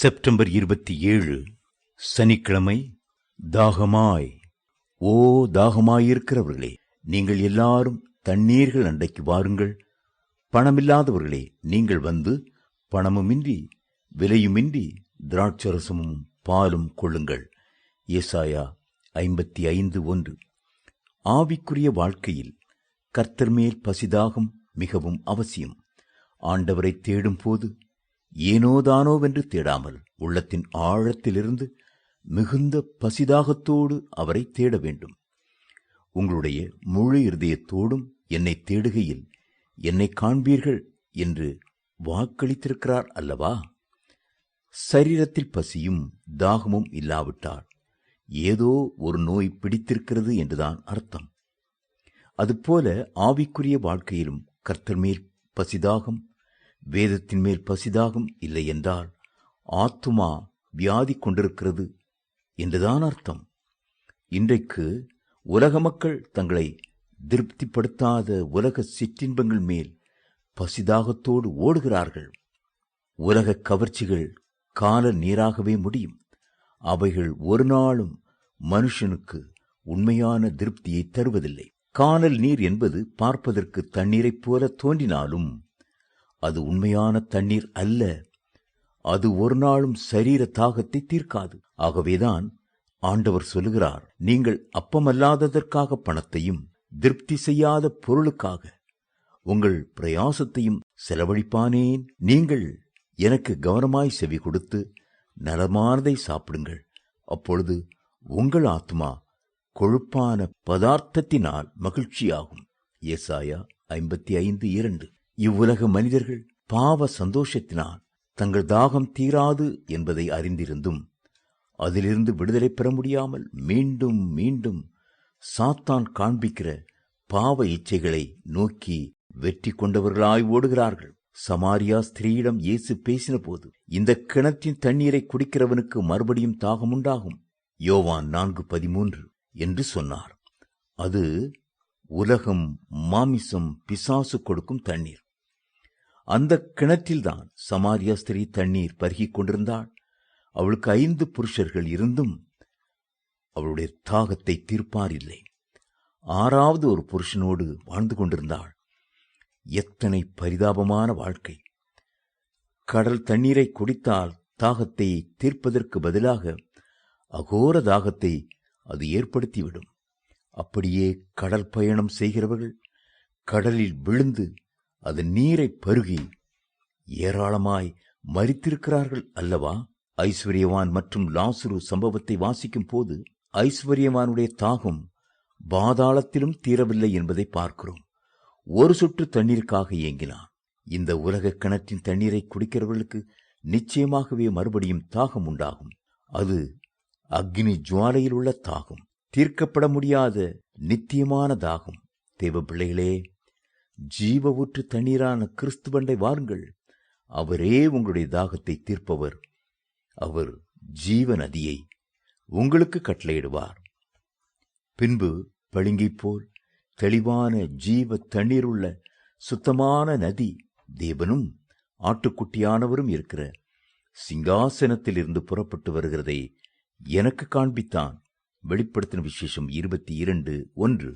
September 27 சனிக்கிழமை. தாகமாய். ஓ தாகமாயிருக்கிறவர்களே, நீங்கள் எல்லாரும் தண்ணீர்கள் அண்டைக்கு வாருங்கள். பணமில்லாதவர்களே, நீங்கள் வந்து பணமுமின்றி விலையுமின்றி திராட்சரசமும் பாலும் கொள்ளுங்கள். ஏசாயா 55:1. ஆவிக்குரிய வாழ்க்கையில் கர்த்தர் மேல் பசிதாகம் மிகவும் அவசியம். ஆண்டவரை தேடும் போது ஏனோதானோவென்று தேடாமல் உள்ளத்தின் ஆழத்திலிருந்து மிகுந்த பசிதாகத்தோடு அவரை தேட வேண்டும். உங்களுடைய முழு இருதயத்தோடும் என்னை தேடுகையில் என்னை காண்பீர்கள் என்று வாக்களித்திருக்கிறார் அல்லவா? சரீரத்தில் பசியும் தாகமும் இல்லாவிட்டால் ஏதோ ஒரு நோய் பிடித்திருக்கிறது என்றுதான் அர்த்தம். அதுபோல ஆவிக்குரிய வாழ்க்கையிலும் கர்த்தர் மேல் பசிதாகம், வேதத்தின் மேல் பசிதாகம் இல்லை என்றால் ஆத்துமா வியாதி கொண்டிருக்கிறது என்றுதான் அர்த்தம். இன்றைக்கு உலக மக்கள் தங்களை திருப்திப்படுத்தாத உலக சிற்றின்பங்கள் மேல் பசிதாகத்தோடு ஓடுகிறார்கள். உலக கவர்ச்சிகள் கால நீராகவே முடியும். அவைகள் ஒரு நாளும் மனுஷனுக்கு உண்மையான திருப்தியை தருவதில்லை. கானல் நீர் என்பது பார்ப்பதற்கு தண்ணீரைப் போல தோன்றினாலும் அது உண்மையான தண்ணீர் அல்ல. அது ஒரு நாளும் சரீர தாகத்தை தீர்க்காது. ஆகவேதான் ஆண்டவர் சொல்லுகிறார், நீங்கள் அப்பமல்லாததற்காக பணத்தையும் திருப்தி செய்யாத பொருளுக்காக உங்கள் பிரயாசத்தையும் செலவழிப்பானேன். நீங்கள் எனக்கு கவனமாய் செவி கொடுத்து நலமானதை சாப்பிடுங்கள். அப்பொழுது உங்கள் ஆத்மா கொழுப்பான பதார்த்தத்தினால் மகிழ்ச்சியாகும். ஏசாயா 55:2. இவ்வுலக மனிதர்கள் பாவ சந்தோஷத்தினால் தங்கள் தாகம் தீராது என்பதை அறிந்திருந்தும் அதிலிருந்து விடுதலை பெற முடியாமல் மீண்டும் மீண்டும் சாத்தான் காண்பிக்கிற பாவ இச்சைகளை நோக்கி வெற்றி கொண்டவர்களாய் ஓடுகிறார்கள். சமாரியா ஸ்திரீயிடம் இயேசு பேசின போது, இந்த கிணற்றின் தண்ணீரை குடிக்கிறவனுக்கு மறுபடியும் தாகம் உண்டாகும், யோவான் 4:13 என்று சொன்னார். அது உலகம், மாமிசம், பிசாசு கொடுக்கும் தண்ணீர். அந்த கிணற்றில்தான் சமாரியா ஸ்திரீ தண்ணீர் பருகிக் கொண்டிருந்தாள். அவளுக்கு 5 புருஷர்கள் இருந்தும் அவளுடைய தாகத்தை தீர்ப்பார் இல்லை. 6வது ஒரு புருஷனோடு வாழ்ந்து கொண்டிருந்தாள். எத்தனை பரிதாபமான வாழ்க்கை! கடல் தண்ணீரை குடித்தால் தாகத்தை தீர்ப்பதற்கு பதிலாக அகோர தாகத்தை அது ஏற்படுத்திவிடும். அப்படியே கடல் பயணம் செய்கிறவர்கள் கடலில் விழுந்து அதன் நீரை பருகி ஏராளமாய் மரித்திருக்கிறார்கள் அல்லவா? ஐஸ்வர்யவான் மற்றும் லாசரு சம்பவத்தை வாசிக்கும் போது ஐஸ்வர்யவானுடைய தாகம் பாதாளத்திலும் தீரவில்லை என்பதை பார்க்கிறோம். ஒரு சொட்டு தண்ணீருக்காக ஏங்கினான். இந்த உலக கிணற்றின் தண்ணீரை குடிக்கிறவர்களுக்கு நிச்சயமாகவே மறுபடியும் தாகம் உண்டாகும். அது அக்னி ஜுவாலையில் உள்ள தாகம், தீர்க்கப்பட முடியாத நித்தியமான தாகம். தேவ பிள்ளைகளே, ஜீவ ஊற்று தண்ணீரான கிறிஸ்துவண்டை வாருங்கள். அவரே உங்களுடைய தாகத்தை தீர்ப்பவர். அவர் ஜீவ நதியை உங்களுக்கு கட்டளையிடுவார். பின்பு பளிங்கை போல் தெளிவான ஜீவ தண்ணீர் உள்ள சுத்தமான நதி தேவனும் ஆட்டுக்குட்டியானவரும் இருக்கிற சிங்காசனத்தில் இருந்து புறப்பட்டு வருகிறதை எனக்கு காண்பித்தான். வெளிப்படுத்தின விசேஷம் 22:1.